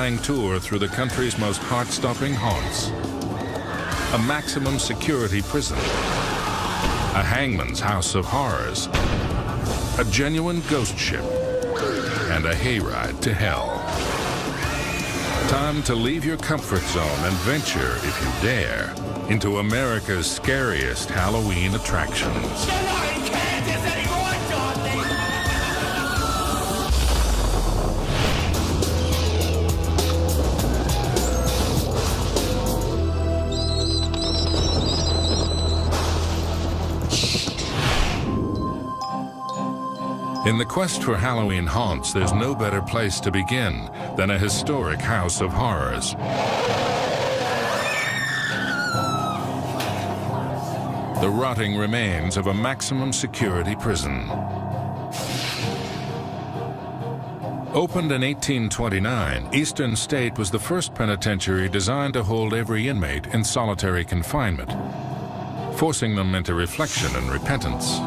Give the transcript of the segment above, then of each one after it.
terrifying tour through the country's most heart-stopping haunts. A maximum security prison. A hangman's house of horrors. A genuine ghost ship. And a hayride to hell. Time to leave your comfort zone and venture, if you dare, into America's scariest Halloween attractions. In the quest for Halloween haunts, there's no better place to begin than a historic house of horrors. The rotting remains of a maximum security prison. Opened in 1829, Eastern State was the first penitentiary designed to hold every inmate in solitary confinement, forcing them into reflection and repentance.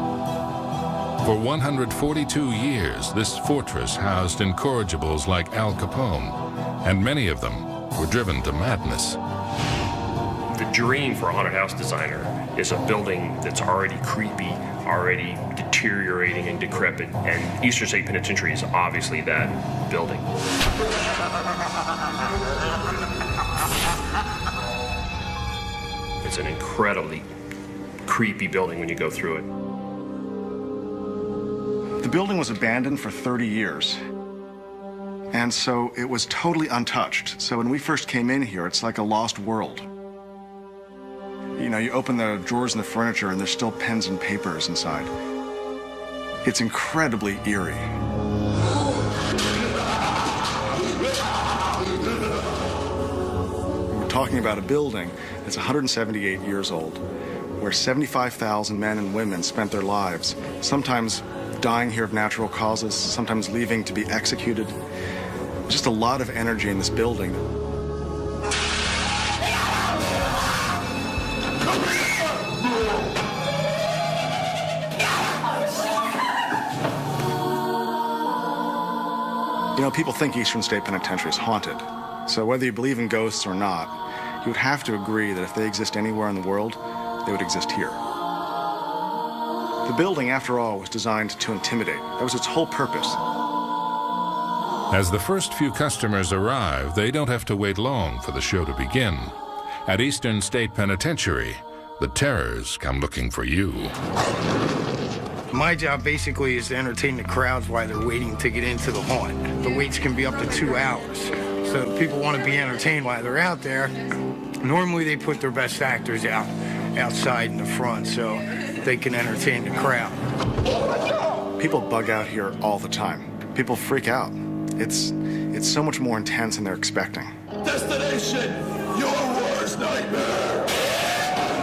For 142 years, this fortress housed incorrigibles like Al Capone, and many of them were driven to madness. The dream for a haunted house designer is a building that's already creepy, already deteriorating and decrepit, and Eastern State Penitentiary is obviously that building. It's an incredibly creepy building when you go through it. The building was abandoned for 30 years, and so it was totally untouched. So when we first came in here, it's like a lost world. You know, you open the drawers in the furniture and there's still pens and papers inside. It's incredibly eerie. We're talking about a building that's 178 years old, where 75,000 men and women spent their lives, sometimes dying here of natural causes, sometimes leaving to be executed. Just a lot of energy in this building. You know, people think Eastern State Penitentiary is haunted. So whether you believe in ghosts or not, you would have to agree that if they exist anywhere in the world, they would exist here. The building, after all, was designed to intimidate. That was its whole purpose. As the first few customers arrive, they don't have to wait long for the show to begin. At Eastern State Penitentiary, the terrors come looking for you. My job basically is to entertain the crowds while they're waiting to get into the haunt. The waits can be up to 2 hours. So if people want to be entertained while they're out there, normally they put their best actors outside in the front so they can entertain the crowd. People bug out here all the time. People freak out. It's so much more intense than they're expecting. Destination, your worst nightmare!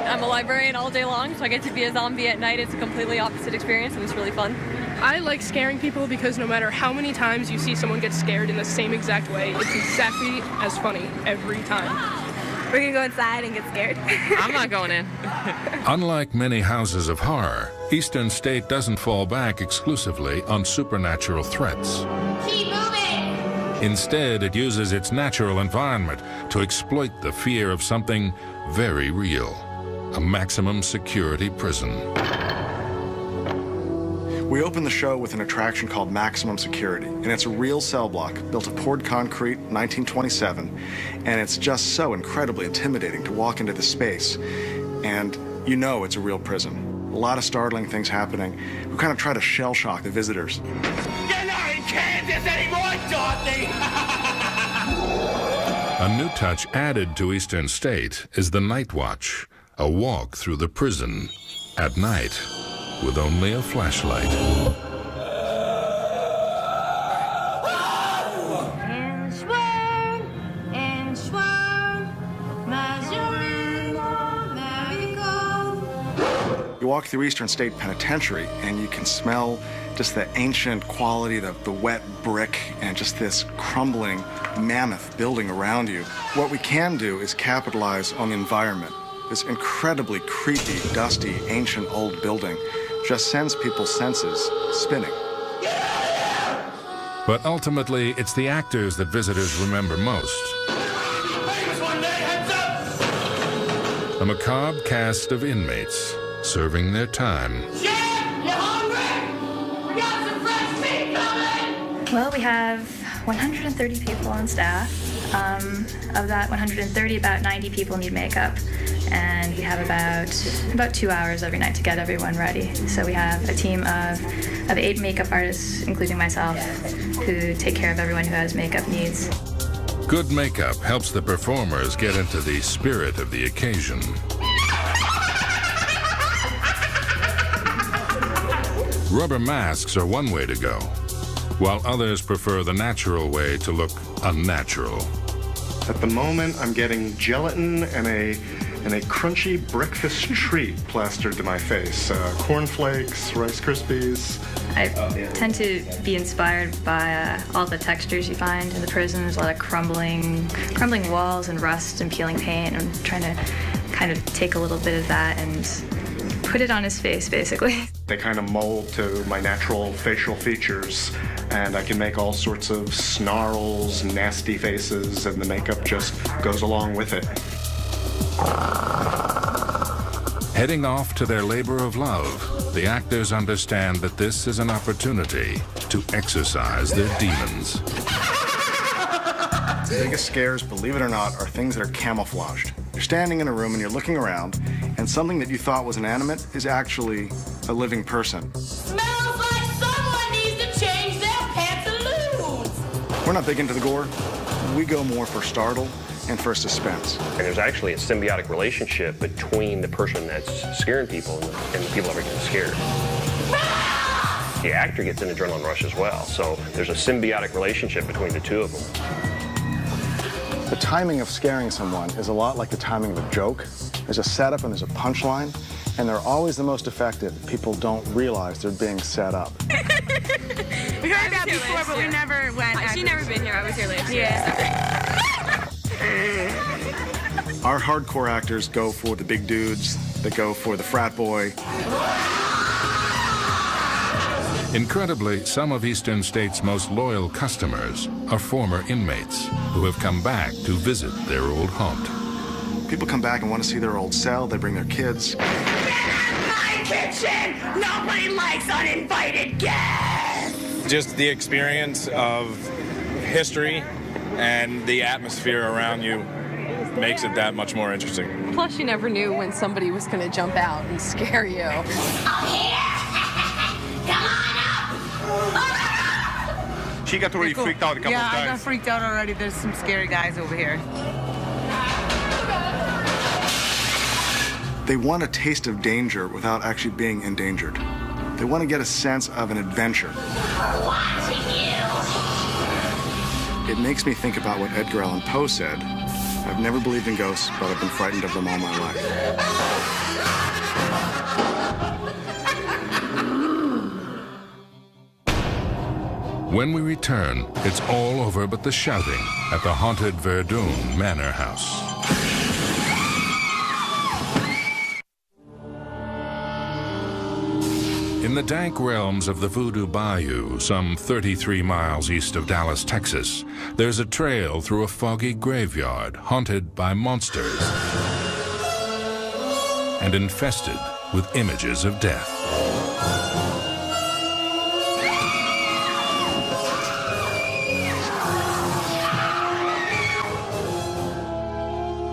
I'm a librarian all day long, so I get to be a zombie at night. It's a completely opposite experience, and it's really fun. I like scaring people because no matter how many times you see someone get scared in the same exact way, it's exactly as funny every time. We're gonna go inside and get scared. I'm not going in. Unlike many houses of horror, Eastern State doesn't fall back exclusively on supernatural threats. Keep moving! Instead, it uses its natural environment to exploit the fear of something very real, a maximum security prison. We open the show with an attraction called Maximum Security, and it's a real cell block built of poured concrete, 1927, and it's just so incredibly intimidating to walk into this space, and you know it's a real prison. A lot of startling things happening. We kind of try to shell shock the visitors. You're not in Kansas anymore, Dorothy! A new touch added to Eastern State is the Night Watch, a walk through the prison at night with only a flashlight. You walk through Eastern State Penitentiary and you can smell just the ancient quality, the wet brick, and just this crumbling mammoth building around you. What we can do is capitalize on the environment. This incredibly creepy, dusty, ancient old building just sends people's senses spinning. But ultimately, it's the actors that visitors remember most. A macabre cast of inmates serving their time. Chef, you hungry? We got some fresh meat coming! Well, we have 130 people on staff. Of that 130, about 90 people need makeup. And we have about 2 hours every night to get everyone ready. So we have a team of 8 makeup artists, including myself, who take care of everyone who has makeup needs. Good makeup helps the performers get into the spirit of the occasion. Rubber masks are one way to go, while others prefer the natural way to look unnatural. At the moment, I'm getting gelatin and a crunchy breakfast treat plastered to my face. Cornflakes, Rice Krispies. I tend to be inspired by all the textures you find in the prison. There's a lot of crumbling walls and rust and peeling paint. I'm trying to kind of take a little bit of that and put it on his face, basically. They kind of mold to my natural facial features, and I can make all sorts of snarls, nasty faces, and the makeup just goes along with it. Heading off to their labor of love, the actors understand that this is an opportunity to exorcise their demons. The biggest scares, believe it or not, are things that are camouflaged. You're standing in a room and you're looking around, and something that you thought was inanimate is actually a living person. Smells like someone needs to change their pantaloons! We're not big into the gore. We go more for startle and for suspense. And there's actually a symbiotic relationship between the person that's scaring people and the people that are getting scared. The actor gets an adrenaline rush as well, so there's a symbiotic relationship between the two of them. The timing of scaring someone is a lot like the timing of a joke. There's a setup and there's a punchline, and they're always the most effective. People don't realize they're being set up. We heard that before, but we never went. She's never been here. I was here last year. Yeah. Our hardcore actors go for the big dudes, they go for the frat boy. Incredibly, some of Eastern State's most loyal customers are former inmates who have come back to visit their old haunt. People come back and want to see their old cell, they bring their kids. Get out of my kitchen! Nobody likes uninvited guests! Just the experience of history and the atmosphere around you makes it that much more interesting. Plus, you never knew when somebody was going to jump out and scare you. I'm here! Come on up! She got already freaked out a couple of times. Yeah, I got freaked out already. There's some scary guys over here. They want a taste of danger without actually being endangered. They want to get a sense of an adventure. We're watching you! It makes me think about what Edgar Allan Poe said. I've never believed in ghosts, but I've been frightened of them all my life. When we return, it's all over but the shouting at the haunted Verdun Manor House. In the dank realms of the Voodoo Bayou, some 33 miles east of Dallas, Texas, there's a trail through a foggy graveyard haunted by monsters and infested with images of death.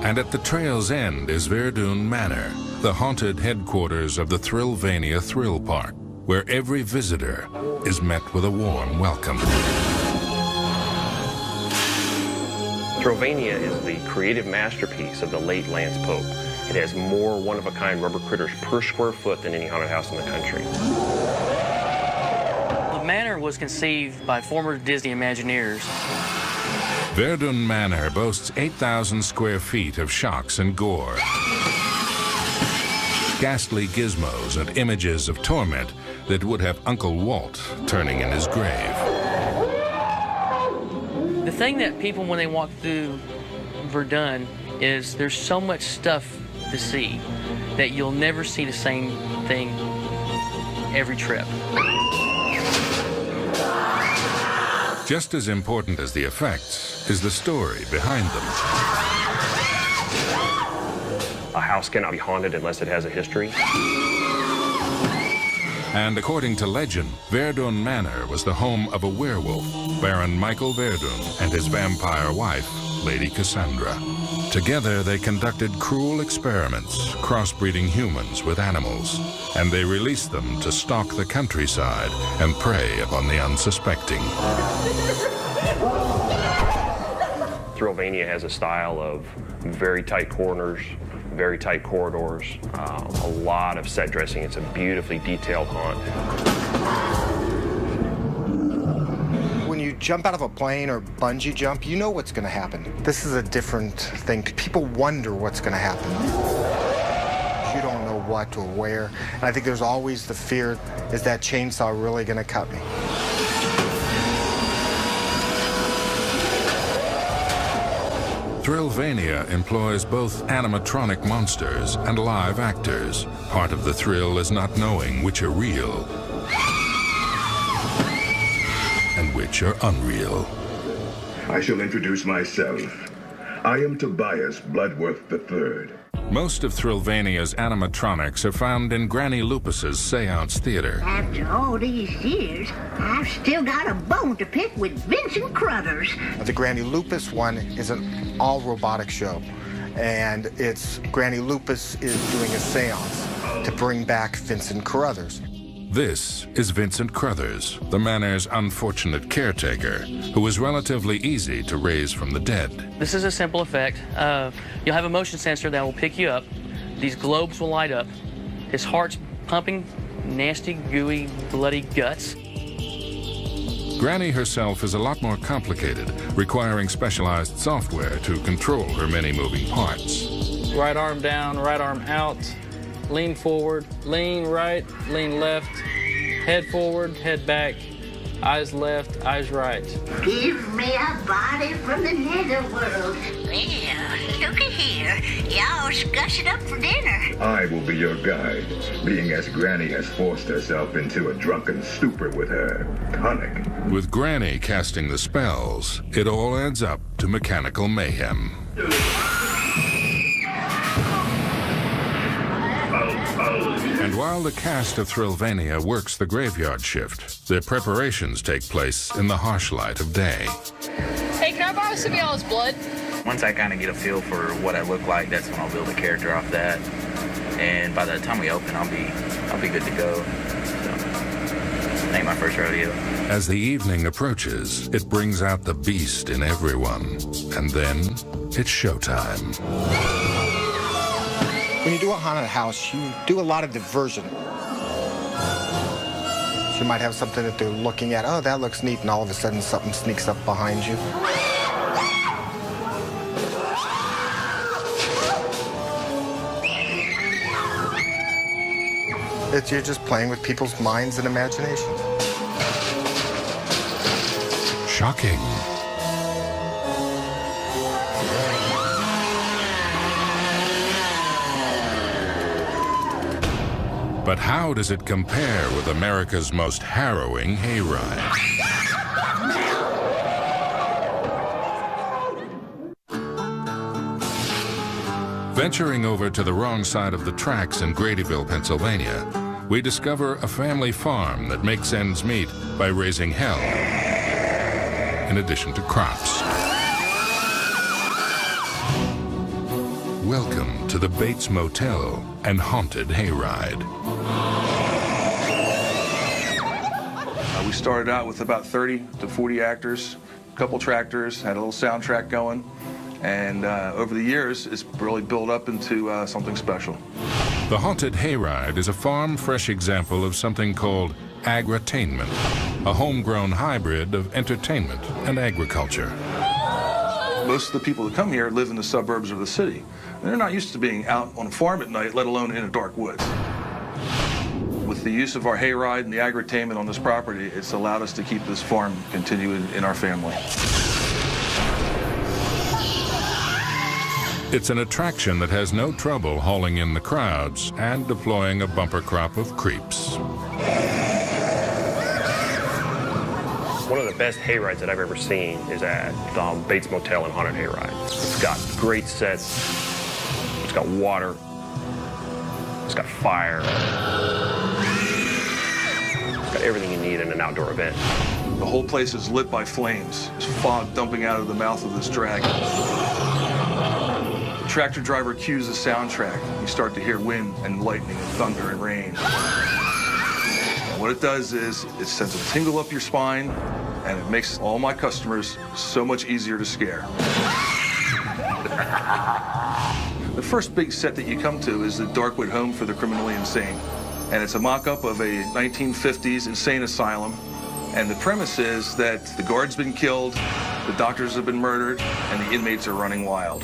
And at the trail's end is Verdun Manor, the haunted headquarters of the Thrillvania Thrill Park, where every visitor is met with a warm welcome. Thrillvania is the creative masterpiece of the late Lance Pope. It has more one-of-a-kind rubber critters per square foot than any haunted house in the country. The manor was conceived by former Disney Imagineers. Verdun Manor boasts 8,000 square feet of shocks and gore, ghastly gizmos and images of torment that would have Uncle Walt turning in his grave. The thing that people, when they walk through Verdun, is there's so much stuff to see that you'll never see the same thing every trip. Just as important as the effects is the story behind them. A house cannot be haunted unless it has a history. And according to legend, Verdun Manor was the home of a werewolf, Baron Michael Verdun, and his vampire wife, Lady Cassandra. Together, they conducted cruel experiments, crossbreeding humans with animals, and they released them to stalk the countryside and prey upon the unsuspecting. Thrillvania has a style of very tight corners, very tight corridors, a lot of set dressing. It's a beautifully detailed haunt. When you jump out of a plane or bungee jump, you know what's going to happen. This is a different thing. People wonder what's going to happen. You don't know what or where. And I think there's always the fear, is that chainsaw really going to cut me? Thrillvania employs both animatronic monsters and live actors. Part of the thrill is not knowing which are real and which are unreal. I shall introduce myself. I am Tobias Bloodworth III. Most of Thrillvania's animatronics are found in Granny Lupus's Seance Theater. After all these years, I've still got a bone to pick with Vincent Crothers. The Granny Lupus one is an all-robotic show, and it's Granny Lupus is doing a seance to bring back Vincent Crothers. This is Vincent Crothers, the manor's unfortunate caretaker, who was relatively easy to raise from the dead. This is a simple effect. You'll have a motion sensor that will pick you up. These globes will light up. His heart's pumping nasty, gooey, bloody guts. Granny herself is a lot more complicated, requiring specialized software to control her many moving parts. Right arm down, right arm out. Lean forward, lean right, lean left, head forward, head back, eyes left, eyes right. Give me a body from the netherworld. Well, looky here. Y'all's gushing up for dinner. I will be your guide, being as Granny has forced herself into a drunken stupor with her tonic. With Granny casting the spells, it all adds up to mechanical mayhem. And while the cast of Thrillvania works the graveyard shift, their preparations take place in the harsh light of day. Hey, can I borrow some of y'all's blood? Once I kind of get a feel for what I look like, that's when I'll build a character off that. And by the time we open, I'll be good to go. So, ain't my first rodeo. As the evening approaches, it brings out the beast in everyone. And then it's showtime. When you do a haunted house, you do a lot of diversion. You might have something that they're looking at, oh, that looks neat, and all of a sudden something sneaks up behind you. You're just playing with people's minds and imaginations. Shocking. But how does it compare with America's most harrowing hayride? Venturing over to the wrong side of the tracks in Gradyville, Pennsylvania, we discover a family farm that makes ends meet by raising hell, in addition to crops. Welcome to the Bates Motel and Haunted Hayride. We started out with about 30 to 40 actors, a couple tractors, had a little soundtrack going, and over the years, it's really built up into something special. The Haunted Hayride is a farm-fresh example of something called agritainment, a homegrown hybrid of entertainment and agriculture. Most of the people that come here live in the suburbs of the city. They're not used to being out on a farm at night, let alone in a dark woods. With the use of our hayride and the agritainment on this property, it's allowed us to keep this farm continuing in our family. It's an attraction that has no trouble hauling in the crowds and deploying a bumper crop of creeps. One of the best hayrides that I've ever seen is at Bates Motel and Haunted Hayride. It's got great sets. It's got water. It's got fire. It's got everything you need in an outdoor event. The whole place is lit by flames. There's fog dumping out of the mouth of this dragon. The tractor driver cues the soundtrack. You start to hear wind and lightning and thunder and rain. And what it does is it sends a tingle up your spine, and it makes all my customers so much easier to scare. The first big set that you come to is the Darkwood Home for the Criminally Insane. And it's a mock-up of a 1950s insane asylum. And the premise is that the guard's been killed, the doctors have been murdered, and the inmates are running wild.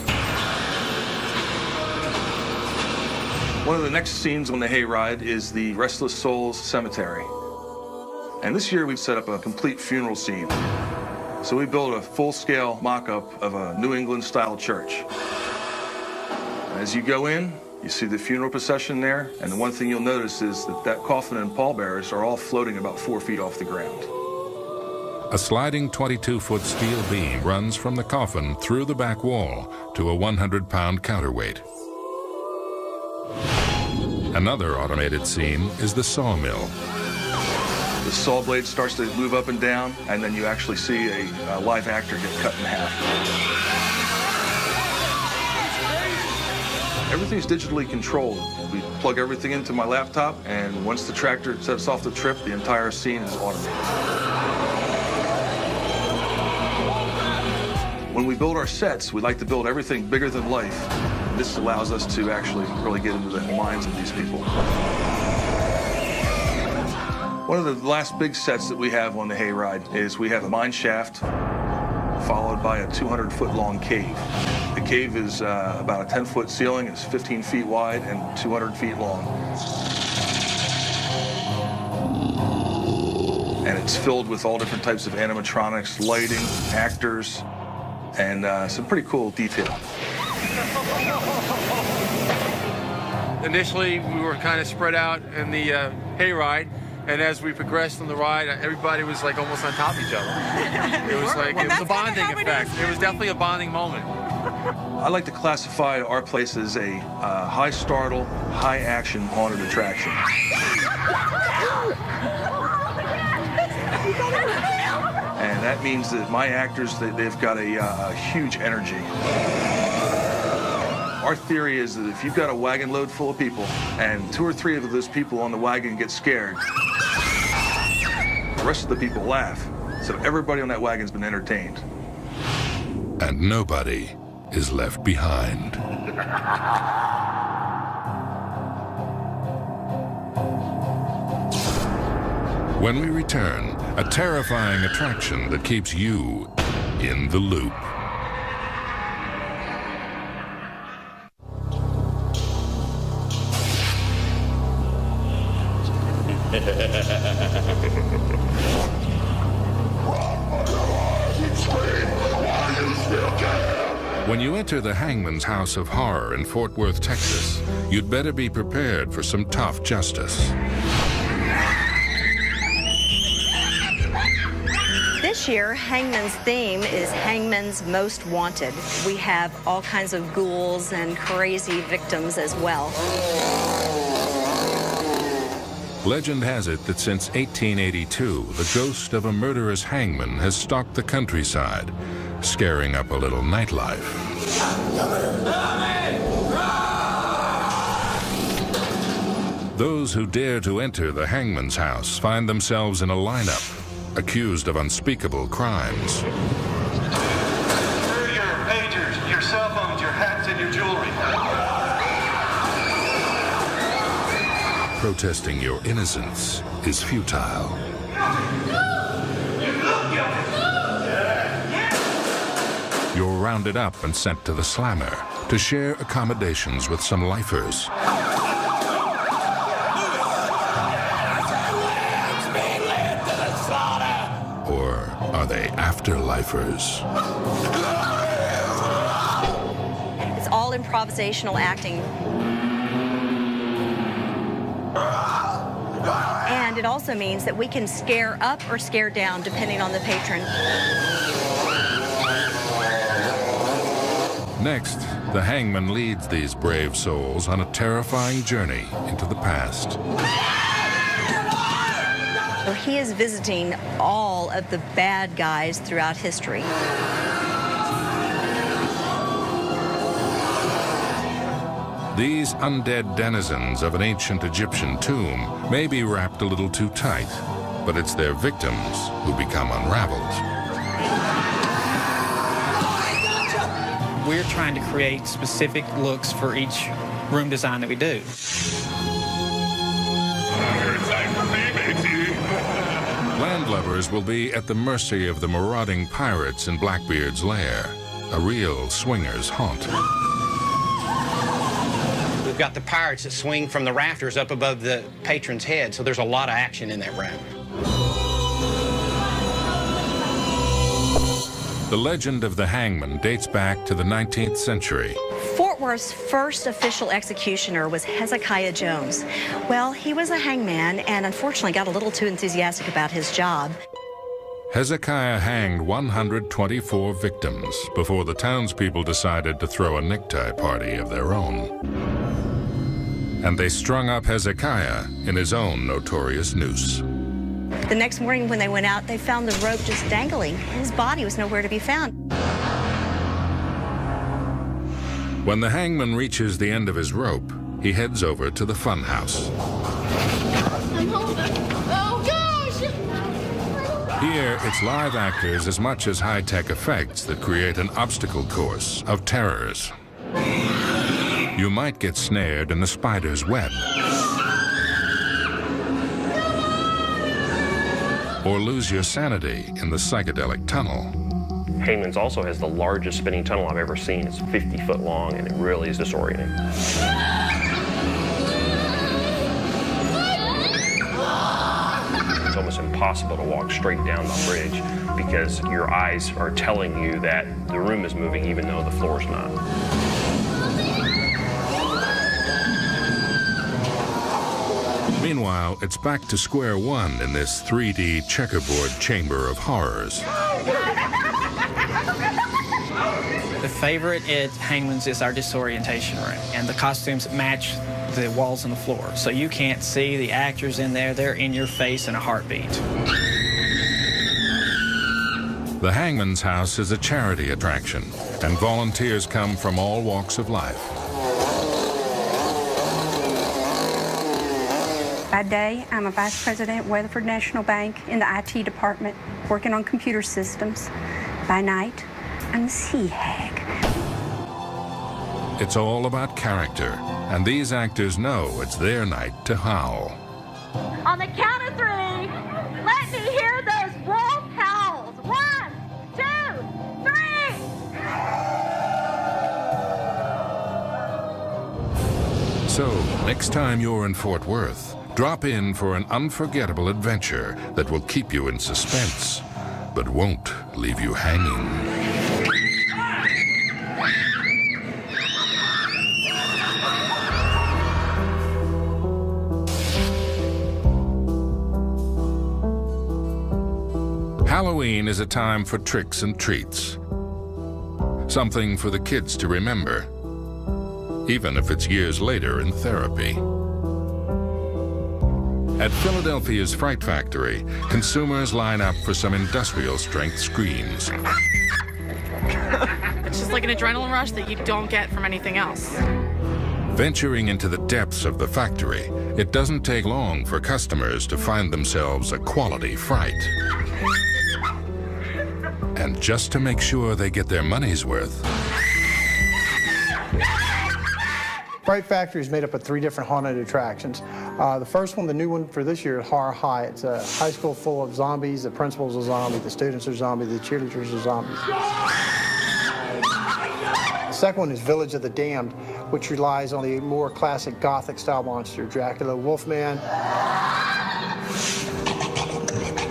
One of the next scenes on the hayride is the Restless Souls Cemetery. And this year we've set up a complete funeral scene. So we built a full-scale mock-up of a New England-style church. As you go in, you see the funeral procession there, and the one thing you'll notice is that coffin and pallbearers are all floating about 4 feet off the ground. A sliding 22-foot steel beam runs from the coffin through the back wall to a 100-pound counterweight. Another automated scene is the sawmill. The saw blade starts to move up and down, and then you actually see a live actor get cut in half. Everything's digitally controlled. We plug everything into my laptop, and once the tractor sets off the trip, the entire scene is automated. When we build our sets, we like to build everything bigger than life. This allows us to actually really get into the minds of these people. One of the last big sets that we have on the hayride is we have a mine shaft followed by a 200-foot-long cave. The cave is about a 10-foot ceiling, it's 15 feet wide and 200 feet long. And it's filled with all different types of animatronics, lighting, actors, and some pretty cool detail. Initially, we were kind of spread out in the hayride, and as we progressed on the ride, everybody was like almost on top of each other. It was like, it was a bonding effect. It was definitely a bonding moment. I like to classify our place as a high startle, high action haunted attraction. And that means that my actors, they've got a huge energy. Our theory is that if you've got a wagon load full of people and 2 or 3 of those people on the wagon get scared, the rest of the people laugh. So everybody on that wagon's been entertained. And nobody is left behind. When we return, a terrifying attraction that keeps you in the loop. When you enter the Hangman's House of Horror in Fort Worth, Texas, you'd better be prepared for some tough justice. This year, Hangman's theme is Hangman's Most Wanted. We have all kinds of ghouls and crazy victims as well. Legend has it that since 1882, the ghost of a murderous hangman has stalked the countryside, scaring up a little nightlife. Those who dare to enter the hangman's house find themselves in a lineup, accused of unspeakable crimes. Your pagers, your cell phones, your hats, and your jewelry. Protesting your innocence is futile. You're rounded up and sent to the Slammer to share accommodations with some lifers. Or are they afterlifers? It's all improvisational acting. And it also means that we can scare up or scare down depending on the patron. Next, the hangman leads these brave souls on a terrifying journey into the past. So he is visiting all of the bad guys throughout history. These undead denizens of an ancient Egyptian tomb may be wrapped a little too tight, but it's their victims who become unraveled. We're trying to create specific looks for each room design that we do. Landlubbers will be at the mercy of the marauding pirates in Blackbeard's lair, a real swinger's haunt. We've got the pirates that swing from the rafters up above the patron's head, so there's a lot of action in that room. The legend of the hangman dates back to the 19th century. Fort Worth's first official executioner was Hezekiah Jones. Well, he was a hangman and unfortunately got a little too enthusiastic about his job. Hezekiah hanged 124 victims before the townspeople decided to throw a necktie party of their own. And they strung up Hezekiah in his own notorious noose. The next morning when they went out, they found the rope just dangling. His body was nowhere to be found. When the hangman reaches the end of his rope, he heads over to the fun house. I'm holding. Oh, gosh! Here, it's live actors as much as high-tech effects that create an obstacle course of terrors. You might get snared in the spider's web, or lose your sanity in the psychedelic tunnel. Hangman's also has the largest spinning tunnel I've ever seen. It's 50 foot long, and it really is disorienting. It's almost impossible to walk straight down the bridge because your eyes are telling you that the room is moving even though the floor's not. Meanwhile, it's back to square one in this 3D checkerboard chamber of horrors. The favorite at Hangman's is our disorientation room, and the costumes match the walls and the floor. So you can't see the actors in there. They're in your face in a heartbeat. The Hangman's House is a charity attraction, and volunteers come from all walks of life. By day, I'm a vice president at Weatherford National Bank in the IT department, working on computer systems. By night, I'm a sea hag. It's all about character, and these actors know it's their night to howl. On the count of 3, let me hear those wolf howls. 1, 2, 3. So, next time you're in Fort Worth, drop in for an unforgettable adventure that will keep you in suspense, but won't leave you hanging. Halloween is a time for tricks and treats. Something for the kids to remember, even if it's years later in therapy. At Philadelphia's Fright Factory, consumers line up for some industrial-strength screams. It's just like an adrenaline rush that you don't get from anything else. Venturing into the depths of the factory, it doesn't take long for customers to find themselves a quality fright. And just to make sure they get their money's worth, Fright Factory is made up of 3 different haunted attractions. The first one, the new one for this year, is Horror High. It's a high school full of zombies. The principal's a zombie, the students are zombies, the cheerleaders are zombies. The second one is Village of the Damned, which relies on the more classic Gothic-style monster, Dracula, Wolfman.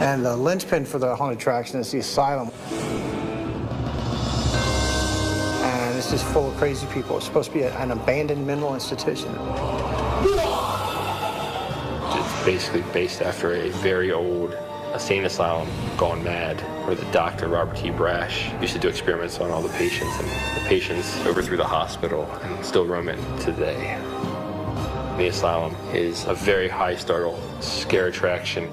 And the linchpin for the haunted attraction is the Asylum. And it's just full of crazy people. It's supposed to be an abandoned mental institution. basically based after a very old insane asylum gone mad, where the doctor, Robert T. Brash, used to do experiments on all the patients, and the patients overthrew the hospital and still roam it today. The asylum is a very high startle scare attraction.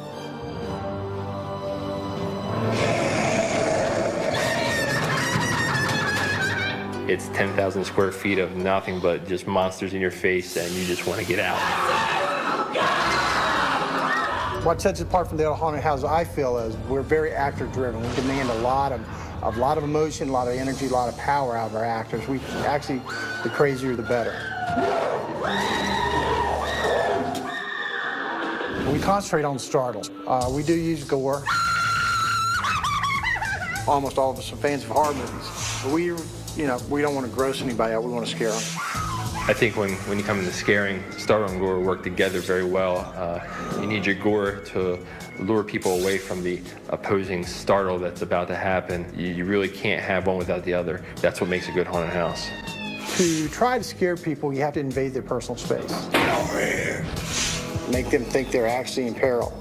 It's 10,000 square feet of nothing but just monsters in your face, and you just want to get out. What sets it apart from the other haunted houses, I feel, is we're very actor-driven. We demand a lot of emotion, a lot of energy, a lot of power out of our actors. We actually, the crazier, the better. We concentrate on startles. We do use gore. Almost all of us are fans of horror movies. But we don't want to gross anybody out. We want to scare them. I think when you come into scaring, startle and gore work together very well. You need your gore to lure people away from the opposing startle that's about to happen. You really can't have one without the other. That's what makes a good haunted house. To try to scare people, you have to invade their personal space. Make them think they're actually in peril.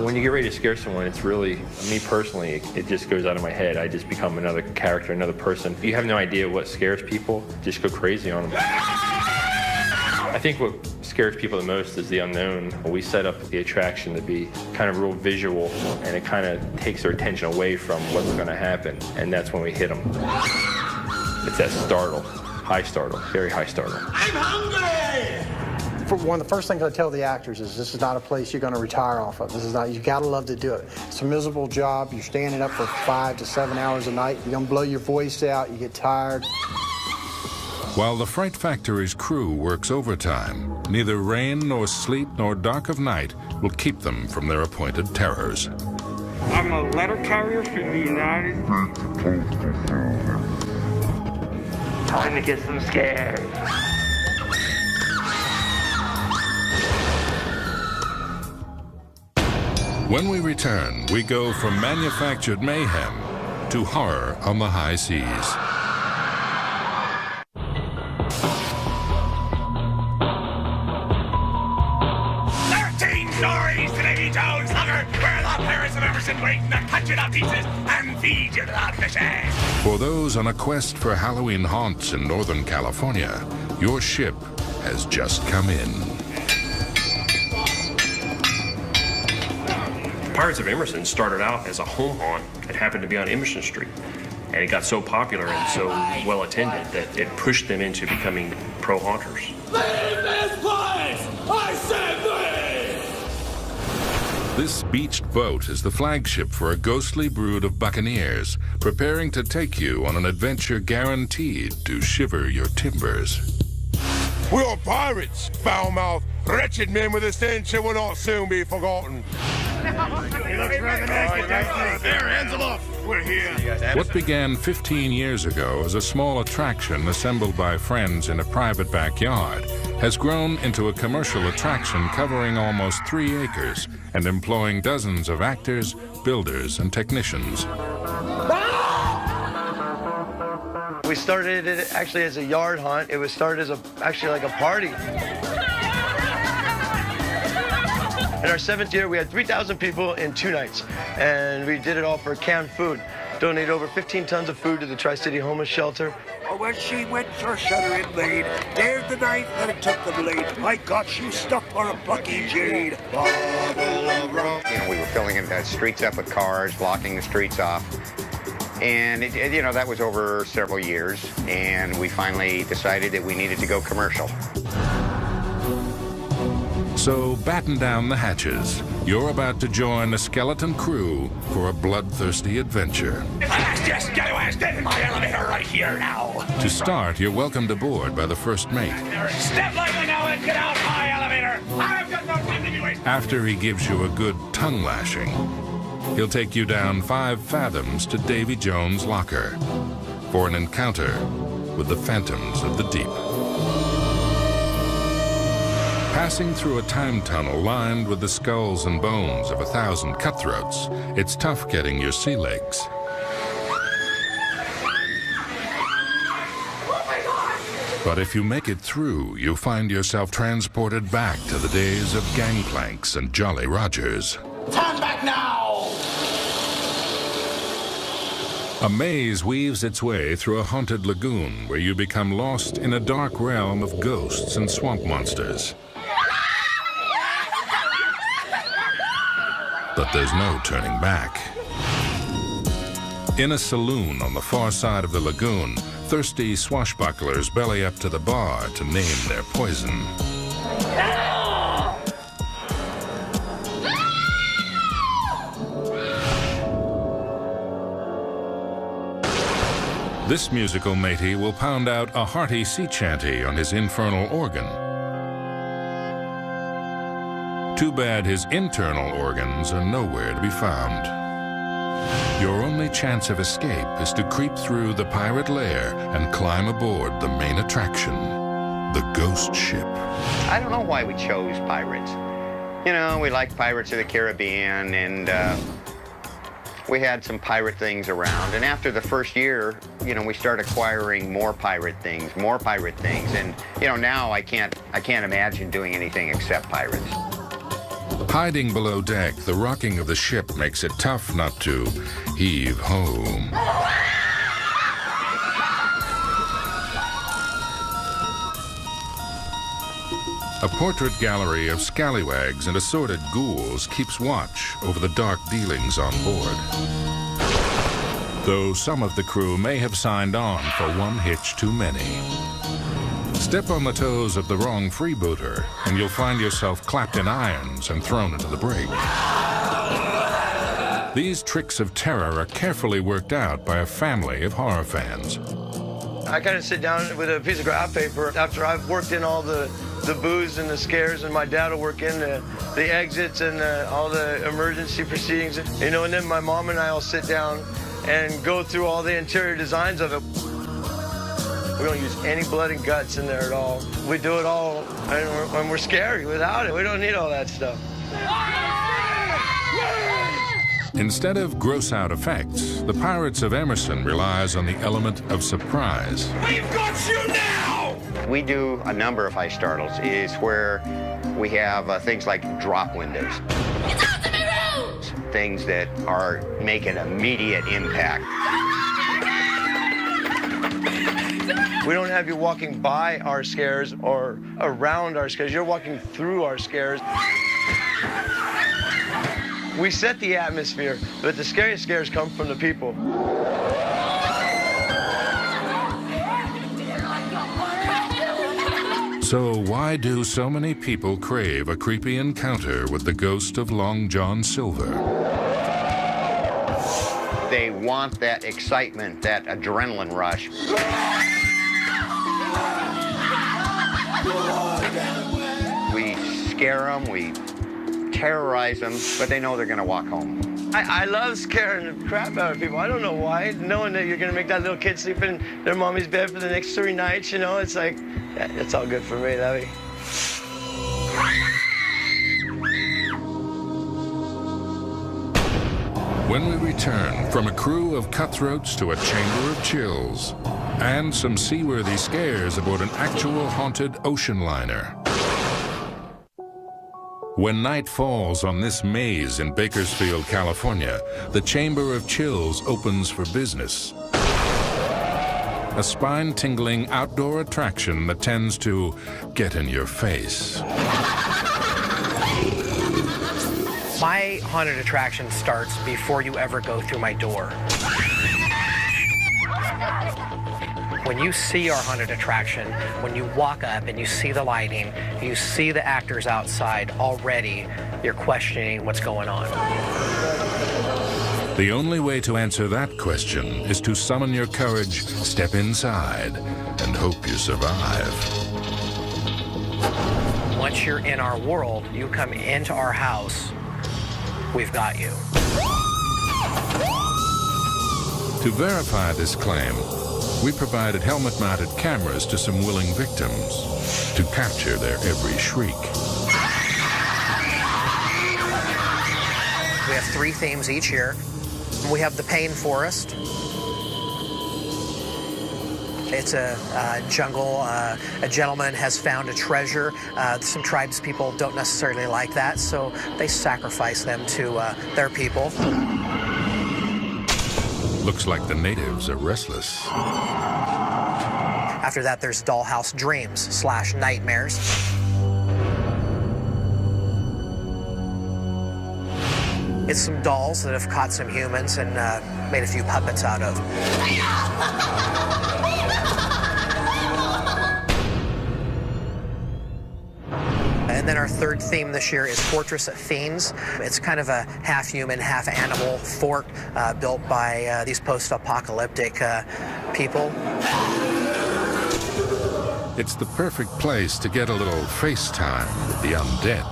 When you get ready to scare someone, it's really, me personally, it just goes out of my head. I just become another character, another person. You have no idea what scares people, just go crazy on them. I think what scares people the most is the unknown. We set up the attraction to be kind of real visual, and it kind of takes their attention away from what's going to happen, and that's when we hit them. It's that startle, high startle, very high startle. I'm hungry! One of the first things I tell the actors is this is not a place you're going to retire off of. This is not, you got to love to do it. It's a miserable job. You're standing up for 5 to 7 hours a night. You're going to blow your voice out. You get tired. While the Fright Factory's crew works overtime, neither rain nor sleet nor dark of night will keep them from their appointed terrors. I'm a letter carrier for the United States. Time to get some scared. When we return, we go from manufactured mayhem to horror on the high seas. Stories to Davy Jones, Slugger, where the pirates of Emerson waiting to cut you to pieces and feed you to the fishes. For those on a quest for Halloween haunts in Northern California, your ship has just come in. Pirates of Emerson started out as a home haunt that happened to be on Emerson Street. And it got so popular and so well attended that it pushed them into becoming pro haunters. Leave this place! I said leave! This beached boat is the flagship for a ghostly brood of buccaneers, preparing to take you on an adventure guaranteed to shiver your timbers. We are pirates, foul-mouthed, wretched men with a stench that will not soon be forgotten. There, hands them off. We're here. What began 15 years ago as a small attraction assembled by friends in a private backyard has grown into a commercial attraction covering almost 3 acres and employing dozens of actors, builders, and technicians. We started it actually as a yard hunt. It was started as actually like a party. In our 7th year, we had 3,000 people in 2 nights, and we did it all for canned food. Donated over 15 tons of food to the Tri-City Homeless Shelter. Oh, when she went for shutter it laid, there's the knife that it took the blade. I got you stuck on a bucky jade. Bottle of rum. You know, we were filling the streets up with cars, blocking the streets off. And, you know, that was over several years, and we finally decided that we needed to go commercial. So batten down the hatches. You're about to join a skeleton crew for a bloodthirsty adventure. If I asked you, get your ass dead in my elevator right here now. To start, you're welcomed aboard by the first mate. Step lightly now and get out my elevator. I've got no time to be wasted. After he gives you a good tongue lashing, he'll take you down 5 fathoms to Davy Jones' locker for an encounter with the phantoms of the deep. Passing through a time tunnel lined with the skulls and bones of 1,000 cutthroats, it's tough getting your sea legs. But if you make it through, you find yourself transported back to the days of gangplanks and Jolly Rogers. Turn back now! A maze weaves its way through a haunted lagoon where you become lost in a dark realm of ghosts and swamp monsters. But there's no turning back. In a saloon on the far side of the lagoon, thirsty swashbucklers belly up to the bar to name their poison. This musical matey will pound out a hearty sea chanty on his infernal organ. Too bad his internal organs are nowhere to be found. Your only chance of escape is to creep through the pirate lair and climb aboard the main attraction, the ghost ship. I don't know why we chose pirates. You know, we like Pirates of the Caribbean, and we had some pirate things around. And after the first year, you know, we started acquiring more pirate things, and you know, now I can't imagine doing anything except pirates. Hiding below deck, the rocking of the ship makes it tough not to heave home. A portrait gallery of scallywags and assorted ghouls keeps watch over the dark dealings on board. Though some of the crew may have signed on for one hitch too many. Step on the toes of the wrong freebooter, and you'll find yourself clapped in irons and thrown into the brig. These tricks of terror are carefully worked out by a family of horror fans. I kind of sit down with a piece of graph paper after I've worked in all the booze and the scares, and my dad will work in the exits and all the emergency proceedings. You know, and then my mom and I will sit down and go through all the interior designs of it. We don't use any blood and guts in there at all. We do it all, and we're scary without it. We don't need all that stuff. Instead of gross-out effects, the Pirates of Emerson relies on the element of surprise. We've got you now! We do a number of ice startles, is where we have things like drop windows. It's out to me, Rose! Things that make an immediate impact. We don't have you walking by our scares or around our scares. You're walking through our scares. We set the atmosphere, but the scariest scares come from the people. So why do so many people crave a creepy encounter with the ghost of Long John Silver? They want that excitement, that adrenaline rush. We scare them, we terrorize them, but they know they're going to walk home. I love scaring the crap out of people. I don't know why. Knowing that you're going to make that little kid sleep in their mommy's bed for the next 3 nights, you know, it's like, yeah, it's all good for me, Levy. When we return from a crew of cutthroats to a chamber of chills, and some seaworthy scares aboard an actual haunted ocean liner. When night falls on this maze in Bakersfield, California, the Chamber of Chills opens for business. A spine-tingling outdoor attraction that tends to get in your face. My haunted attraction starts before you ever go through my door. When you see our haunted attraction, when you walk up and you see the lighting, you see the actors outside, already you're questioning what's going on. The only way to answer that question is to summon your courage, step inside, and hope you survive. Once you're in our world, you come into our house, we've got you. To verify this claim, we provided helmet-mounted cameras to some willing victims to capture their every shriek. We have 3 themes each year. We have the Pain Forest, It's a jungle. A gentleman has found a treasure. Some tribes people don't necessarily like that, so they sacrifice them to their people. Looks like the natives are restless. After that, there's dollhouse dreams / nightmares. It's some dolls that have caught some humans and made a few puppets out of. And then our third theme this year is Fortress of Fiends. It's kind of a half-human, half-animal fort built by these post-apocalyptic people. It's the perfect place to get a little FaceTime with the undead.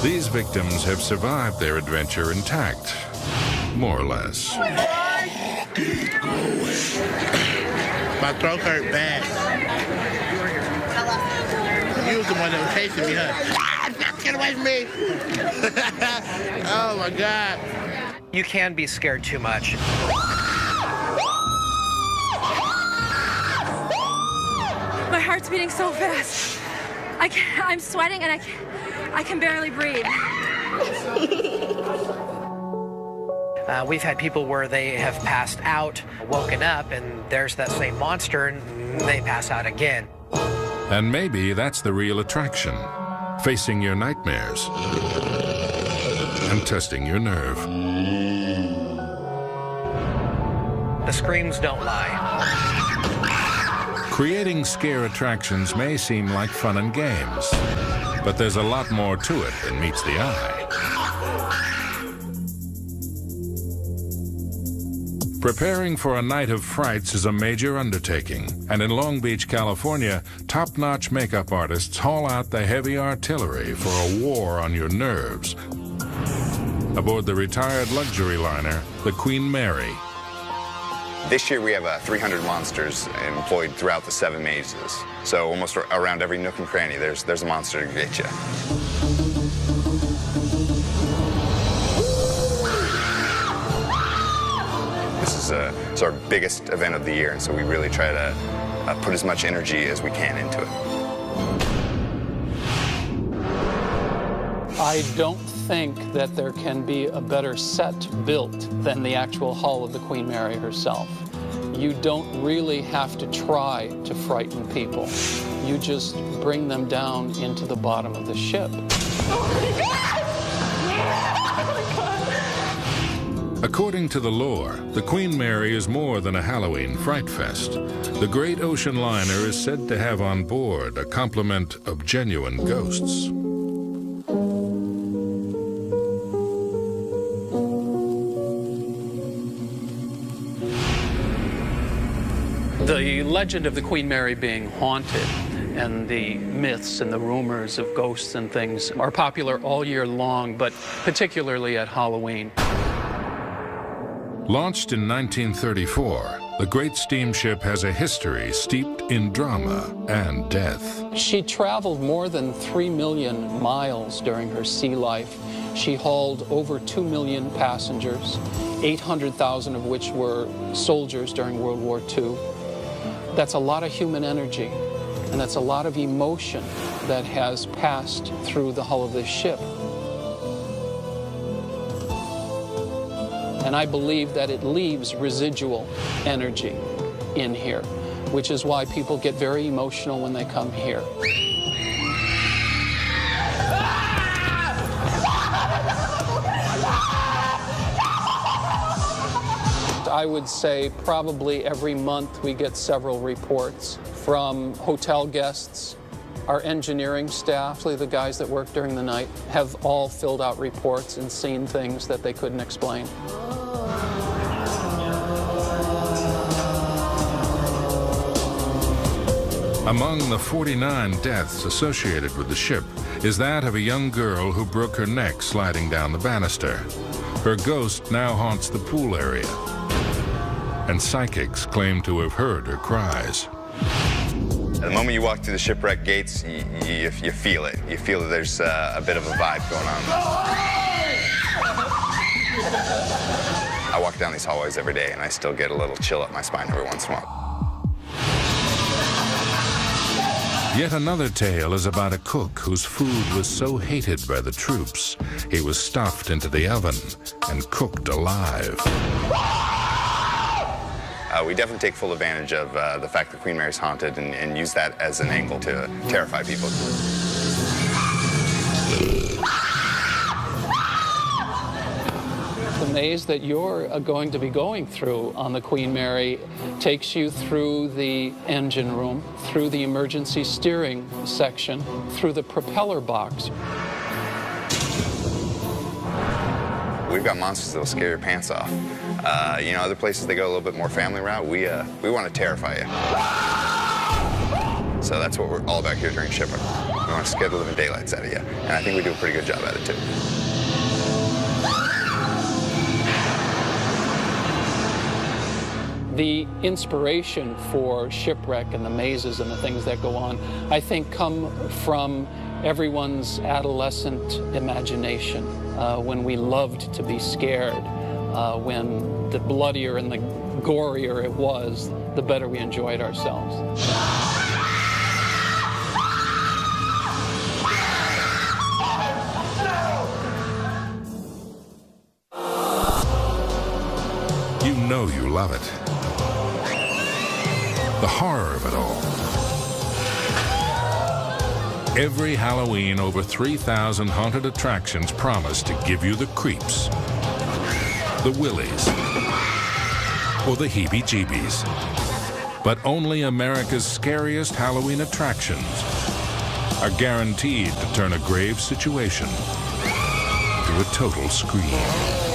These victims have survived their adventure intact, more or less. My throat hurt bad. You was the one that was chasing me, huh? Get away from me! Oh my God. You can be scared too much. My heart's beating so fast. I'm sweating and I can barely breathe. We've had people where they have passed out, woken up, and there's that same monster, and they pass out again. And maybe that's the real attraction, facing your nightmares and testing your nerve. The screams don't lie. Creating scare attractions may seem like fun and games, but there's a lot more to it than meets the eye. Preparing for a night of frights is a major undertaking, and in Long Beach, California, top-notch makeup artists haul out the heavy artillery for a war on your nerves. Aboard the retired luxury liner, the Queen Mary. This year we have 300 monsters employed throughout the 7 mazes. So almost around every nook and cranny, there's a monster to get you. This is it's our biggest event of the year, and so we really try to put as much energy as we can into it. I don't think that there can be a better set built than the actual hull of the Queen Mary herself. You don't really have to try to frighten people. You just bring them down into the bottom of the ship. According to the lore, the Queen Mary is more than a Halloween fright fest. The great ocean liner is said to have on board a complement of genuine ghosts. The legend of the Queen Mary being haunted and the myths and the rumors of ghosts and things are popular all year long, but particularly at Halloween. Launched in 1934, the great steamship has a history steeped in drama and death. She traveled more than 3 million miles during her sea life. She hauled over 2 million passengers, 800,000 of which were soldiers during World War II. That's a lot of human energy, and that's a lot of emotion that has passed through the hull of this ship. And I believe that it leaves residual energy in here, which is why people get very emotional when they come here. I would say probably every month we get several reports from hotel guests. Our engineering staff, the guys that work during the night, have all filled out reports and seen things that they couldn't explain. Among the 49 deaths associated with the ship is that of a young girl who broke her neck sliding down the banister. Her ghost now haunts the pool area, and psychics claim to have heard her cries. The moment you walk through the shipwreck gates, you feel it. You feel that there's a bit of a vibe going on. I walk down these hallways every day, and I still get a little chill up my spine every once in a while. Yet another tale is about a cook whose food was so hated by the troops, he was stuffed into the oven and cooked alive. We definitely take full advantage of the fact that Queen Mary's haunted and use that as an angle to terrify people. The maze that you're going to be going through on the Queen Mary takes you through the engine room, through the emergency steering section, through the propeller box. We've got monsters that'll scare your pants off. You know, other places they go a little bit more family route. We want to terrify you. So that's what we're all about here during shipwreck. We want to scare the living daylights out of you, and I think we do a pretty good job at it too. The inspiration for shipwreck and the mazes and the things that go on, I think, come from everyone's adolescent imagination, when we loved to be scared, when the bloodier and the gorier it was, the better we enjoyed ourselves. You know you love it. The horror of it all. Every Halloween, over 3,000 haunted attractions promise to give you the creeps, the willies, or the heebie-jeebies. But only America's scariest Halloween attractions are guaranteed to turn a grave situation into a total scream.